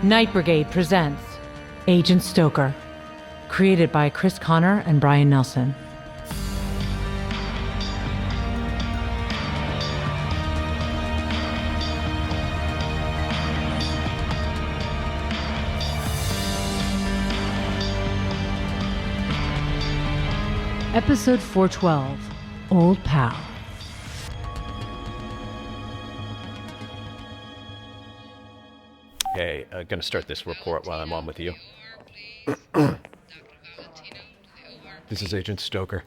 Night Brigade presents Agent Stoker, created by Chris Connor and Brian Nelson. Episode 412, Old Pal. Okay, gonna start this report while I'm on with you. This is Agent Stoker.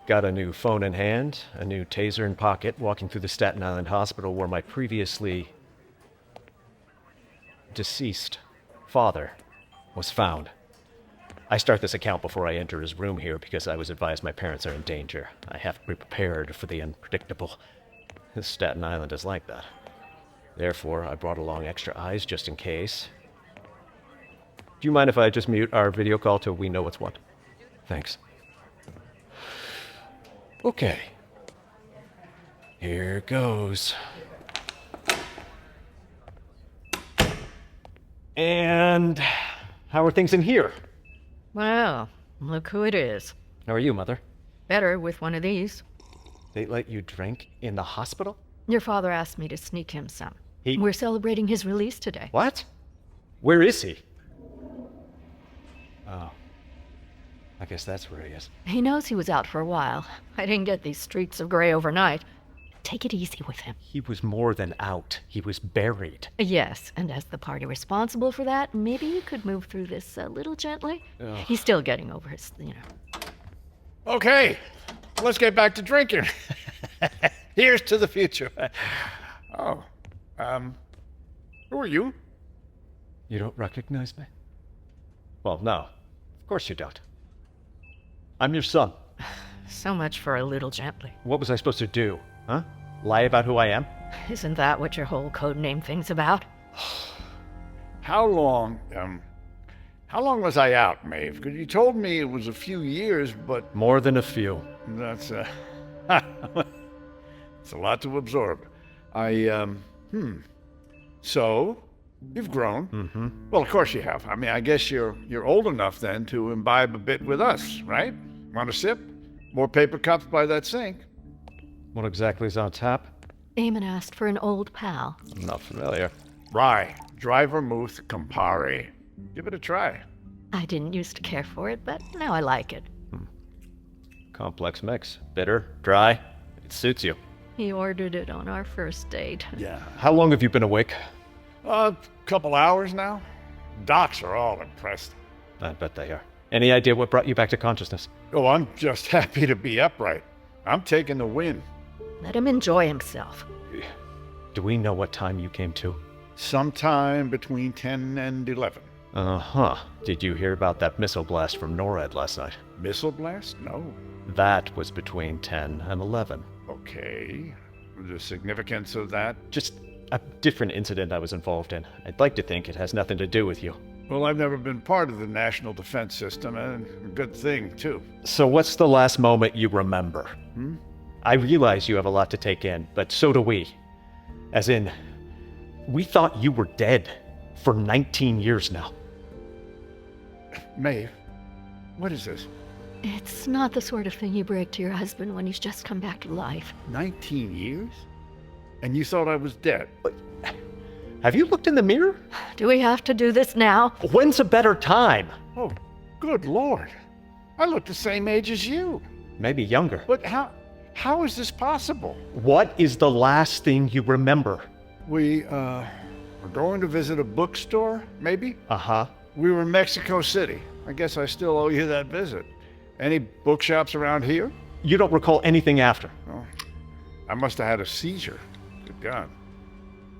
Got a new phone in hand, a new taser in pocket, walking through the Staten Island hospital where my previously deceased father was found. I start this account before I enter his room here because I was advised my parents are in danger. I have to be prepared for the unpredictable. Staten Island is like that. Therefore, I brought along extra eyes just in case. Do you mind if I just mute our video call till we know what's what? Thanks. Okay. Here goes. And how are things in here? Well, look who it is. How are you, Mother? Better with one of these. They let you drink in the hospital? Your father asked me to sneak him some. He... We're celebrating his release today. What? Where is he? Oh. I guess that's where he is. He knows he was out for a while. I didn't get these streaks of gray overnight. Take it easy with him. He was more than out. He was buried. Yes, and as the party responsible for that, maybe you could move through this a little gently. Ugh. He's still getting over his, Okay, let's get back to drinking. Here's to the future. Who are you? You don't recognize me? Well, no. Of course you don't. I'm your son. So much for a little gently. What was I supposed to do? Huh? Lie about who I am? Isn't that what your whole code name thing's about? How long was I out, Maeve? Because you told me it was a few years, but More than a few. that's, it's a lot to absorb. So, you've grown. Mm-hmm. Well, of course you have. I mean, I guess you're old enough then to imbibe a bit with us, right? Want a sip? More paper cups by that sink. What exactly is on tap? Eamon asked for an old pal. I'm not familiar. Rye, dry vermouth Campari. Give it a try. I didn't used to care for it, but now I like it. Complex mix. Bitter, dry. It suits you. He ordered it on our first date. Yeah. How long have you been awake? A couple hours now. Docs are all impressed. I bet they are. Any idea what brought you back to consciousness? Oh, I'm just happy to be upright. I'm taking the win. Let him enjoy himself. Do we know what time you came to? Sometime between 10 and 11. Uh-huh. Did you hear about that missile blast from NORAD last night? Missile blast? No. That was between 10 and 11. Okay. The significance of that? Just a different incident I was involved in. I'd like to think it has nothing to do with you. Well, I've never been part of the national defense system, and a good thing, too. So what's the last moment you remember? I realize you have a lot to take in, but so do we. As in, we thought you were dead for 19 years now. Maeve, what is this? It's not the sort of thing you break to your husband when he's just come back to life. 19 years? And you thought I was dead? Have you looked in the mirror? Do we have to do this now? When's a better time? Oh, good Lord. I look the same age as you. Maybe younger. But how is this possible? What is the last thing you remember? We're going to visit a bookstore, maybe? Uh-huh. We were in Mexico City. I guess I still owe you that visit. Any bookshops around here? You don't recall anything after? Oh, I must have had a seizure. Good God.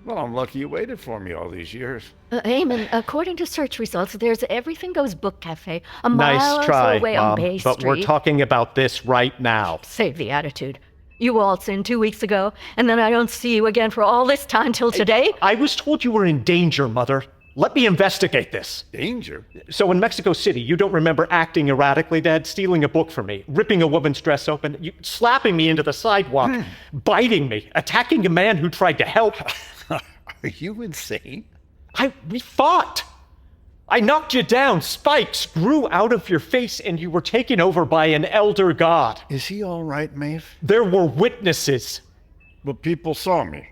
Well, I'm lucky you waited for me all these years. Eamon, according to search results, there's Everything Goes Book Cafe a Nice mile or try, so away Mom, on Bay but Street. we're talking about this right now. Save the attitude. You waltzed in 2 weeks ago, and then I don't see you again for all this time till today? I was told you were in danger, Mother. Let me investigate this. Danger? So in Mexico City, you don't remember acting erratically, Dad, stealing a book from me, ripping a woman's dress open, slapping me into the sidewalk, biting me, attacking a man who tried to help. Are you insane? We fought! I knocked you down. Spikes grew out of your face, and you were taken over by an elder god. Is he all right, Maeve? There were witnesses. But people saw me.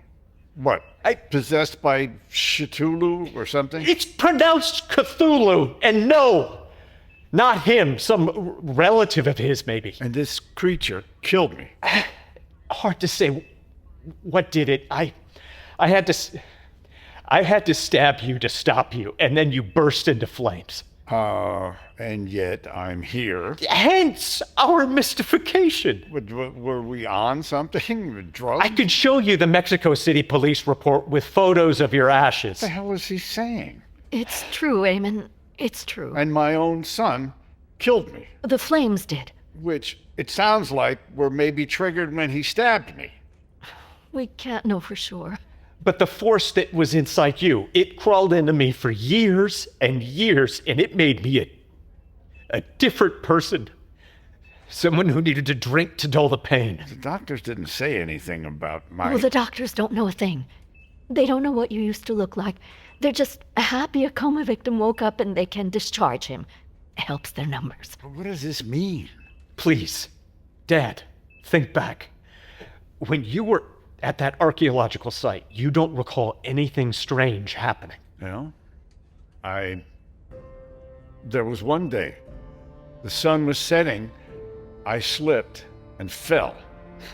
What? Possessed by Cthulhu or something? It's pronounced Cthulhu, and no, not him. Some relative of his, maybe. And this creature killed me. Hard to say. What did it? I had to stab you to stop you, and then you burst into flames. And yet I'm here. Hence our mystification. Were we on something? Drugs? I could show you the Mexico City police report with photos of your ashes. What the hell is he saying? It's true, Eamon. It's true. And my own son killed me. The flames did. Which it sounds like were maybe triggered when he stabbed me. We can't know for sure. But the force that was inside you, it crawled into me for years and years, and it made me a different person. Someone who needed to drink to dull the pain. The doctors didn't say anything about my... Well, the doctors don't know a thing. They don't know what you used to look like. They're just happy a coma victim woke up and they can discharge him. It helps their numbers. What does this mean? Please, Dad, think back. When you were at that archaeological site, you don't recall anything strange happening. Well, there was one day, the sun was setting, I slipped and fell.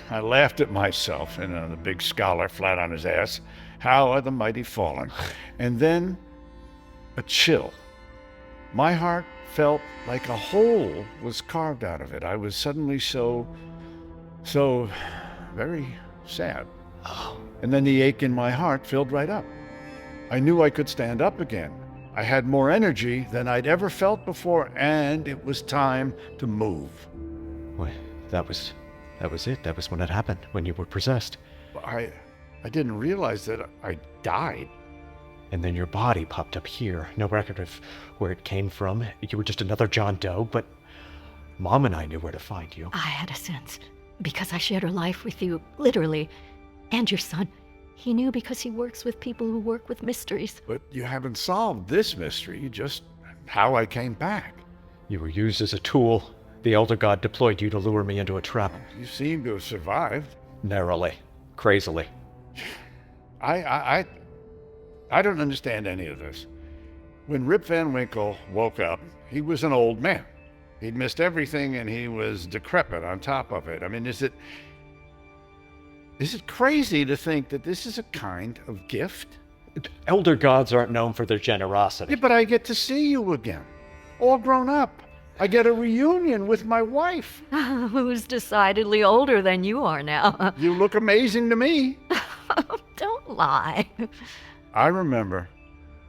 I laughed at myself, and the big scholar flat on his ass, how are the mighty fallen? And then a chill. My heart felt like a hole was carved out of it. I was suddenly so very sad. And then the ache in my heart filled right up. I knew I could stand up again. I had more energy than I'd ever felt before, and it was time to move. Well, that was it. That was when it happened, when you were possessed. I didn't realize that I died. And then your body popped up here. No record of where it came from. You were just another John Doe, but Mom and I knew where to find you. I had a sense, because I shared her life with you, literally, and your son. He knew because he works with people who work with mysteries. But you haven't solved this mystery, just how I came back. You were used as a tool. The Elder God deployed you to lure me into a trap. You seem to have survived. Narrowly. Crazily. I don't understand any of this. When Rip Van Winkle woke up, he was an old man. He'd missed everything and he was decrepit on top of it. I mean, is it crazy to think that this is a kind of gift? Elder gods aren't known for their generosity. Yeah, but I get to see you again, all grown up. I get a reunion with my wife. Who's decidedly older than you are now. You look amazing to me. Don't lie. I remember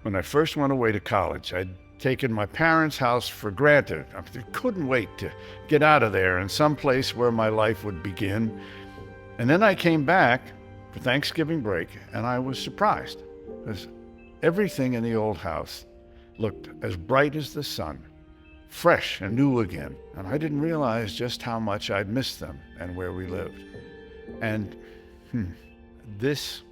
when I first went away to college, I'd taken my parents' house for granted. I couldn't wait to get out of there and someplace where my life would begin. And then I came back for Thanksgiving break, and I was surprised, because everything in the old house looked as bright as the sun, fresh and new again. And I didn't realize just how much I'd missed them and where we lived. And this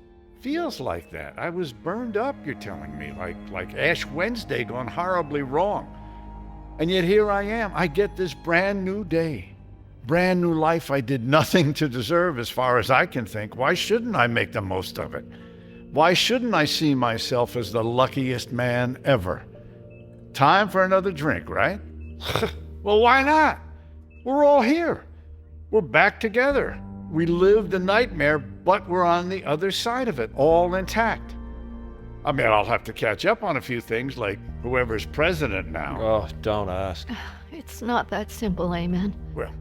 feels like that. I was burned up, you're telling me, like Ash Wednesday gone horribly wrong. And yet here I am. I get this brand new day. Brand new life I did nothing to deserve as far as I can think. Why shouldn't I make the most of it? Why shouldn't I see myself as the luckiest man ever? Time for another drink, right? Well, why not? We're all here. We're back together. We lived a nightmare, but we're on the other side of it, all intact. I mean, I'll have to catch up on a few things, like whoever's president now. Oh, don't ask. It's not that simple, Eamon. Well,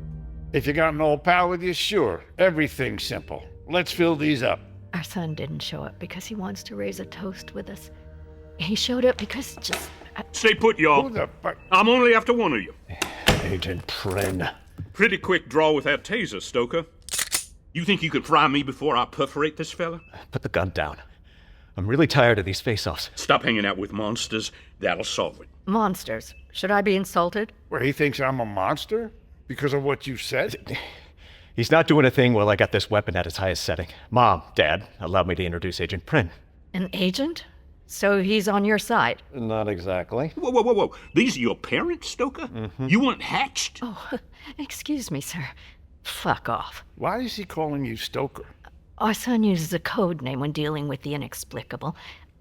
if you got an old pal with you, sure. Everything's simple. Let's fill these up. Our son didn't show up because he wants to raise a toast with us. He showed up because Stay put, y'all. Who the fuck? I'm only after one of you. Agent Prynne. Pretty quick draw with that taser, Stoker. You think you could fry me before I perforate this fella? Put the gun down. I'm really tired of these face-offs. Stop hanging out with monsters. That'll solve it. Monsters. Should I be insulted? Where he thinks I'm a monster? Because of what you said? He's not doing a thing while I got this weapon at its highest setting. Mom, Dad, allow me to introduce Agent Prynne. An agent? So he's on your side. Not exactly. Whoa, whoa, whoa, whoa. These are your parents, Stoker? You weren't hatched? Oh, excuse me, sir. Fuck off. Why is he calling you Stoker? Our son uses a code name when dealing with the inexplicable.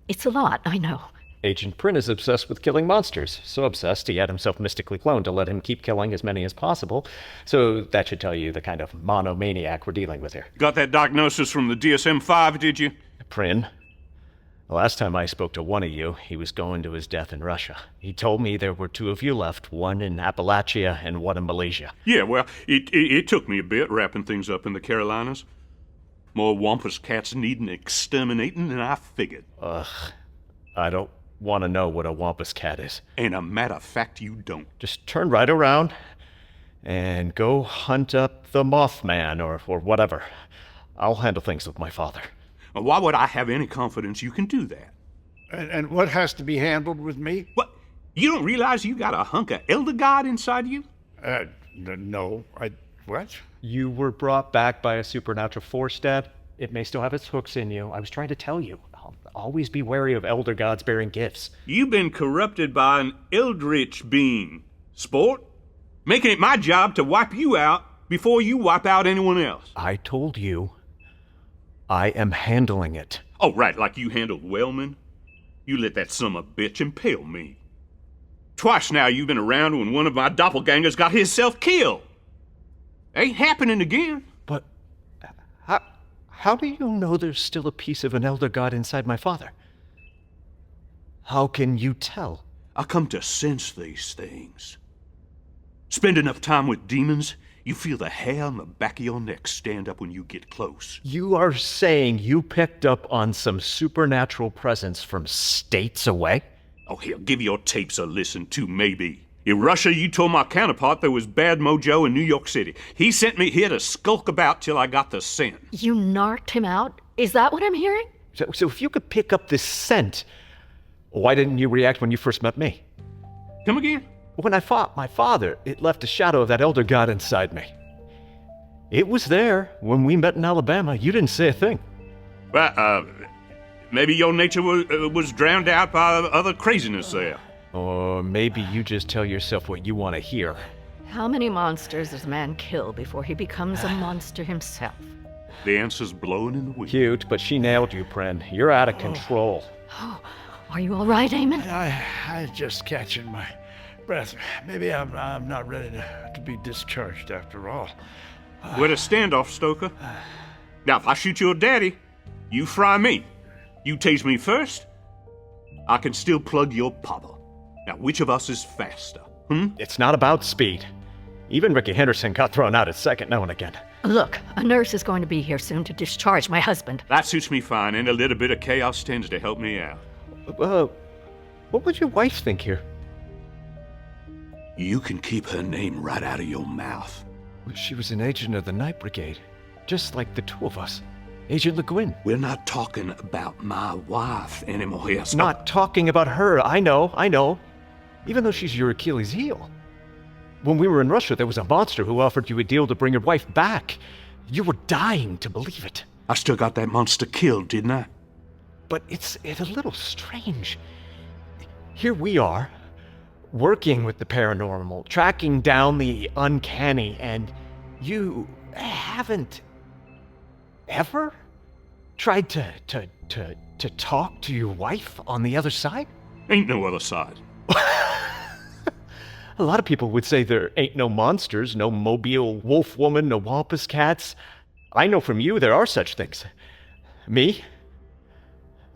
It's a lot, I know. Agent Prynne is obsessed with killing monsters. So obsessed, he had himself mystically cloned to let him keep killing as many as possible. So that should tell you the kind of monomaniac we're dealing with here. Got that diagnosis from the DSM-5, did you? Prynne, the last time I spoke to one of you, he was going to his death in Russia. He told me there were 2 of you left, one in Appalachia and one in Malaysia. Yeah, well, it took me a bit wrapping things up in the Carolinas. More wampus cats needing exterminating than I figured. I don't want to know what a wampus cat is. And a matter of fact, you don't. Just turn right around and go hunt up the Mothman or whatever. I'll handle things with my father. Why would I have any confidence you can do that? And what has to be handled with me? What? You don't realize you got a hunk of elder god inside you? No. What? You were brought back by a supernatural force, Dad. It may still have its hooks in you. I was trying to tell you. Always be wary of elder gods bearing gifts. You've been corrupted by an eldritch being, sport. Making it my job to wipe you out before you wipe out anyone else. I told you, I am handling it. Oh, right, like you handled Wellman. You let that son of a bitch impale me. Twice now you've been around when one of my doppelgangers got himself killed. Ain't happening again. But how do you know there's still a piece of an elder god inside my father? How can you tell? I come to sense these things. Spend enough time with demons, you feel the hair on the back of your neck stand up when you get close. You are saying you picked up on some supernatural presence from states away? Oh, here, give your tapes a listen too, maybe. In Russia, you told my counterpart there was bad mojo in New York City. He sent me here to skulk about till I got the scent. You narked him out? Is that what I'm hearing? So if you could pick up this scent, why didn't you react when you first met me? Come again? When I fought my father, it left a shadow of that elder god inside me. It was there when we met in Alabama. You didn't say a thing. Well, maybe your nature was drowned out by other craziness there. Or maybe you just tell yourself what you want to hear. How many monsters does a man kill before he becomes a monster himself? The answer's blowing in the wind. Cute, but she nailed you, Prynne. You're out of control. Oh, are you all right, Eamon? I'm just catching my breath. Maybe I'm not ready to be discharged after all. We're at a standoff, Stoker. Now, if I shoot your daddy, you fry me. You tase me first, I can still plug your papa. Now, which of us is faster, It's not about speed. Even Ricky Henderson got thrown out at second now and again. Look, a nurse is going to be here soon to discharge my husband. That suits me fine, and a little bit of chaos tends to help me out. What would your wife think here? You can keep her name right out of your mouth. She was an agent of the Night Brigade, just like the 2 of us. Agent Le Guin. We're not talking about my wife anymore here. Not talking about her. I know. Even though she's your Achilles heel. When we were in Russia, there was a monster who offered you a deal to bring your wife back. You were dying to believe it. I still got that monster killed, didn't I? But it's a little strange. Here we are, working with the paranormal, tracking down the uncanny, and you haven't ever tried to talk to your wife on the other side? Ain't no other side. A lot of people would say there ain't no monsters, no mobile wolf woman, no wampus cats. I know from you there are such things. Me?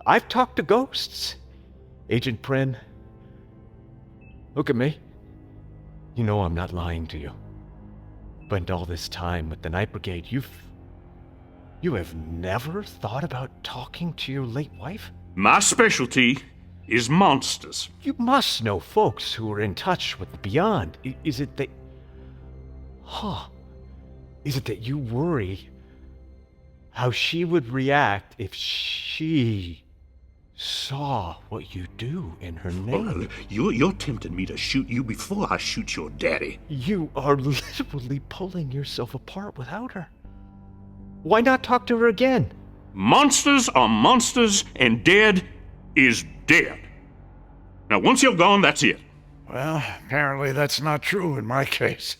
I've talked to ghosts. Agent Prynne, look at me. You know I'm not lying to you. But all this time with the Night Brigade, you have never thought about talking to your late wife? My specialty is monsters. You must know folks who are in touch with the beyond. Is it that... Is it that you worry how she would react if she saw what you do in her name? You're tempting me to shoot you before I shoot your daddy. You are literally pulling yourself apart without her. Why not talk to her again? Monsters are monsters, and dead is dead. Now, once you're gone, that's it. Well, apparently that's not true in my case.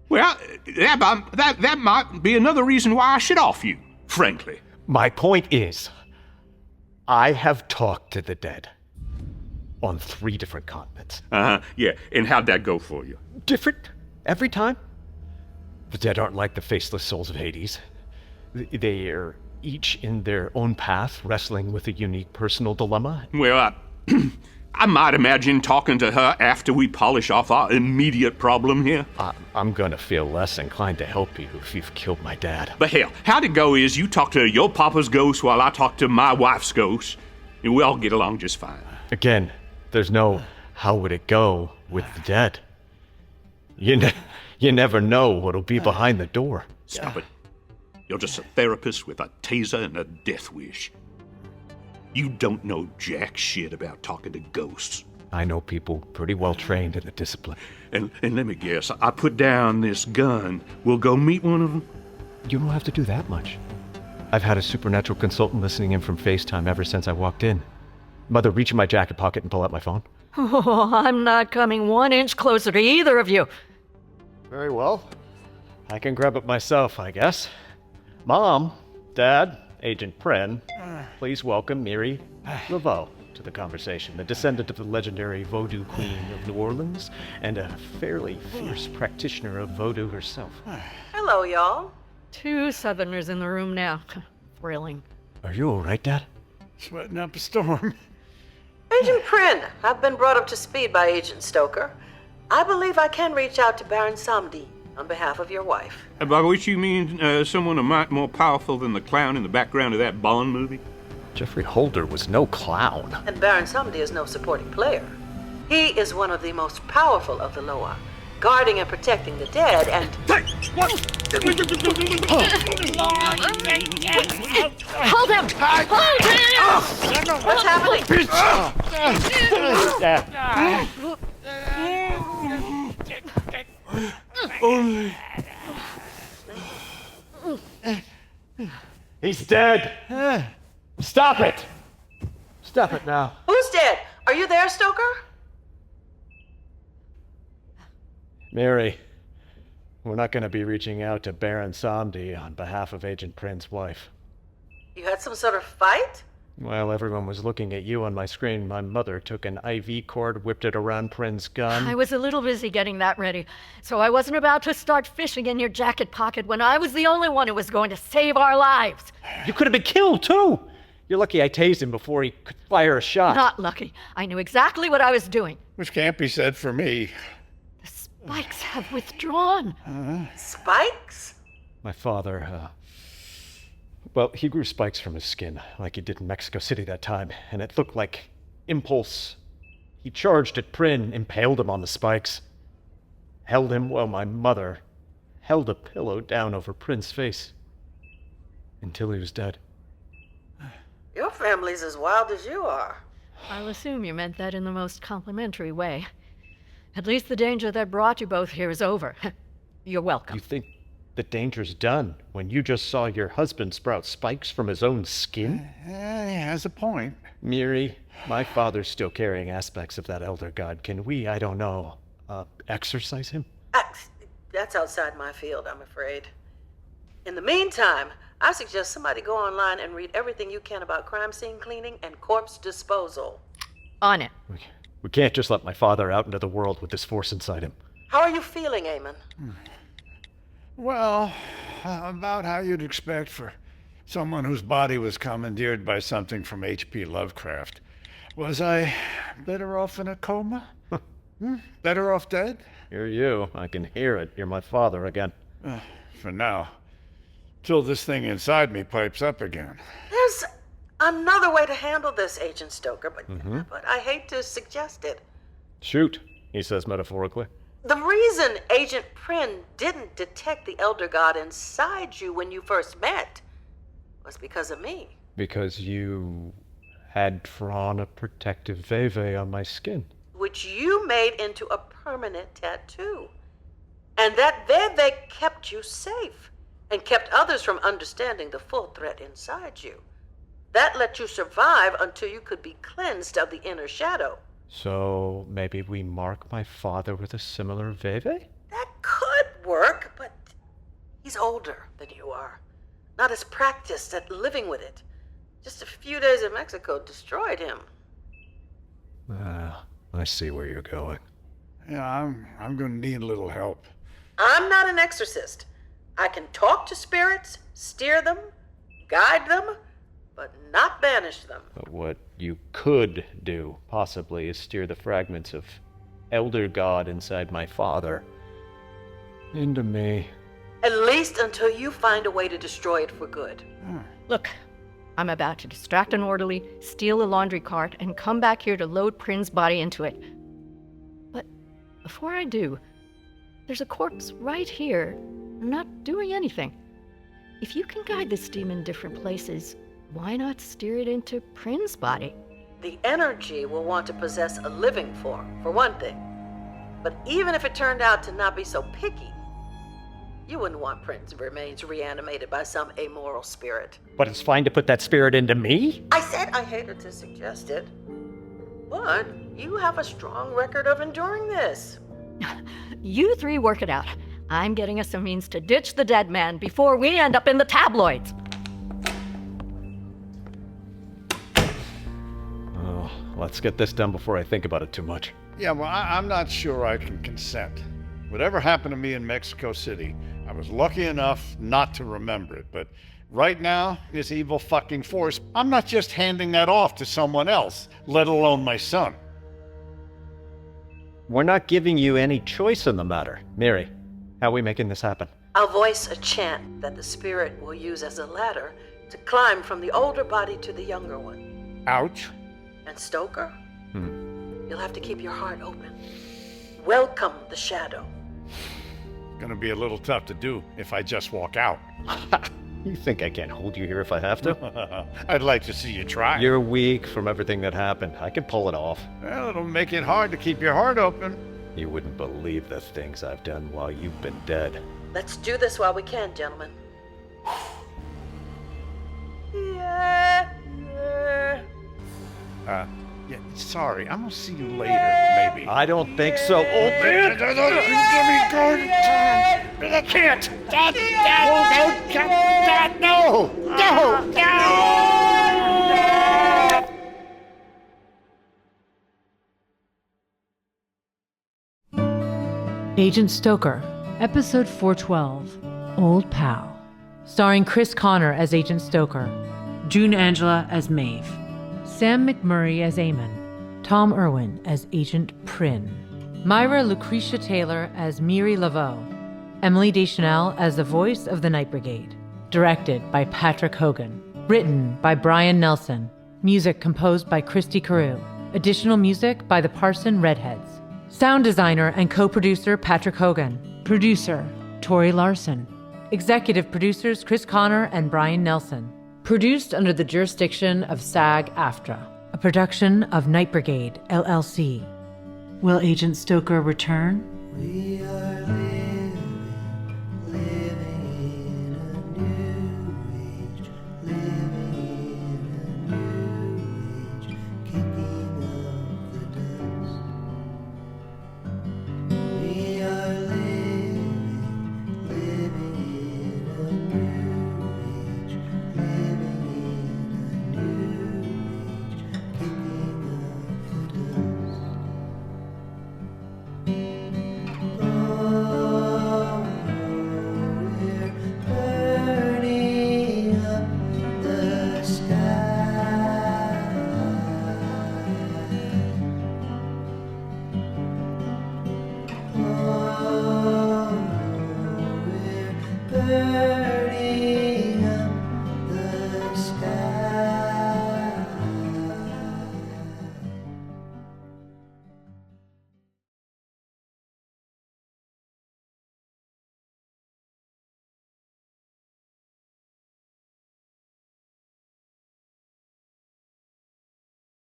Well, that might be another reason why I should off you, frankly. My point is, I have talked to the dead on 3 different continents. Yeah, and how'd that go for you? Different every time. The dead aren't like the faceless souls of Hades. They are each in their own path, wrestling with a unique personal dilemma. Well, I might imagine talking to her after we polish off our immediate problem here. I'm gonna feel less inclined to help you if you've killed my dad. But hell, how'd it go is you talk to your papa's ghost while I talk to my wife's ghost, and we all get along just fine. Again, there's no how would it go with the dead. You never know what'll be behind the door. Stop it. You're just a therapist with a taser and a death wish. You don't know jack shit about talking to ghosts. I know people pretty well trained in the discipline. And let me guess, I put down this gun. We'll go meet one of them? You don't have to do that much. I've had a supernatural consultant listening in from FaceTime ever since I walked in. Mother, reach in my jacket pocket and pull out my phone. Oh, I'm not coming 1 inch closer to either of you. Very well. I can grab it myself, I guess. Mom, Dad, Agent Prynne, please welcome Miri, LaVeau to the conversation, the descendant of the legendary Voodoo Queen of New Orleans and a fairly fierce practitioner of voodoo herself. Hello, y'all. 2 Southerners in the room now. Thrilling. Are you all right, Dad? Sweating up a storm. Agent Prynne, I've been brought up to speed by Agent Stoker. I believe I can reach out to Baron Samedi on behalf of your wife. By which you mean someone a mite more powerful than the clown in the background of that Bond movie? Jeffrey Holder was no clown. And Baron Samedi is no supporting player. He is one of the most powerful of the Loa, guarding and protecting the dead and... Hey! What? Hold him! Hold him! What's happening? He's dead! Stop it! Stop it now. Who's dead? Are you there, Stoker? Miri, we're not going to be reaching out to Baron Samedi on behalf of Agent Prynne's wife. You had some sort of fight? While everyone was looking at you on my screen, my mother took an IV cord, whipped it around Prynne's gun. I was a little busy getting that ready, so I wasn't about to start fishing in your jacket pocket when I was the only one who was going to save our lives. You could have been killed, too! You're lucky I tased him before he could fire a shot. Not lucky. I knew exactly what I was doing. Which can't be said for me. The spikes have withdrawn. Spikes? My father, well, he grew spikes from his skin, like he did in Mexico City that time, and it looked like impulse. He charged at Prynne, impaled him on the spikes, held him while my mother held a pillow down over Prynne's face until he was dead. Your family's as wild as you are. I'll assume you meant that in the most complimentary way. At least the danger that brought you both here is over. You're welcome. You think the danger's done when you just saw your husband sprout spikes from his own skin? He has a point. Miri, my father's still carrying aspects of that elder god. Can we, I don't know, exorcise him? That's outside my field, I'm afraid. In the meantime, I suggest somebody go online and read everything you can about crime scene cleaning and corpse disposal. On it. We can't just let my father out into the world with this force inside him. How are you feeling, Eamon? Well, about how you'd expect for someone whose body was commandeered by something from H.P. Lovecraft. Was I better off in a coma? Better off dead? You're you. I can hear it. You're my father again. For now. Till this thing inside me pipes up again. There's another way to handle this, Agent Stoker, but I hate to suggest it. Shoot, he says metaphorically. The reason Agent Prynne didn't detect the Elder God inside you when you first met was because of me. Because you had drawn a protective veve on my skin. Which you made into a permanent tattoo. And that veve kept you safe and kept others from understanding the full threat inside you. That let you survive until you could be cleansed of the inner shadow. So maybe we mark my father with a similar veve? That could work, but he's older than you are. Not as practiced at living with it. Just a few days in Mexico destroyed him. I see where you're going. Yeah, I'm gonna need a little help. I'm not an exorcist. I can talk to spirits, steer them, guide them, but not banish them. But what you could do, possibly, is steer the fragments of Elder God inside my father into me. At least until you find a way to destroy it for good. Look, I'm about to distract an orderly, steal a laundry cart, and come back here to load Prynne's body into it. But before I do, there's a corpse right here, not doing anything. If you can guide this demon different places, why not steer it into Prynne's body? The energy will want to possess a living form, for one thing. But even if it turned out to not be so picky, you wouldn't want Prynne's remains reanimated by some amoral spirit. But it's fine to put that spirit into me? I said I hated to suggest it, but you have a strong record of enduring this. You three work it out. I'm getting us a means to ditch the dead man before we end up in the tabloids. Oh, let's get this done before I think about it too much. Yeah, well, I'm not sure I can consent. Whatever happened to me in Mexico City, I was lucky enough not to remember it, but right now, this evil fucking force, I'm not just handing that off to someone else, let alone my son. We're not giving you any choice in the matter. Miri, how are we making this happen? I'll voice a chant that the spirit will use as a ladder to climb from the older body to the younger one. Ouch. And Stoker, you'll have to keep your heart open. Welcome the shadow. Gonna be a little tough to do if I just walk out. You think I can't hold you here if I have to? I'd like to see you try. You're weak from everything that happened. I can pull it off. Well, it'll make it hard to keep your heart open. You wouldn't believe the things I've done while you've been dead. Let's do this while we can, gentlemen. Yeah. Yeah, sorry. I'm gonna see you later, maybe. I don't think so, old man! I can't! No! Agent Stoker, Episode 412, Old Pal. Starring Chris Connor as Agent Stoker, June Angela as Maeve, Sam McMurray as Eamon, Tom Irwin as Agent Prynne, Myra Lucretia Taylor as Miri LaVeau, Emily Deschanel as the voice of the Night Brigade. Directed by Patrick Hogan. Written by Brian Nelson. Music composed by Christy Carew. Additional music by the Parson Redheads. Sound designer and co-producer Patrick Hogan. Producer Tori Larsen. Executive producers Chris Connor and Brian Nelson. Produced under the jurisdiction of SAG-AFTRA, a production of Night Brigade, LLC. Will Agent Stoker return? We are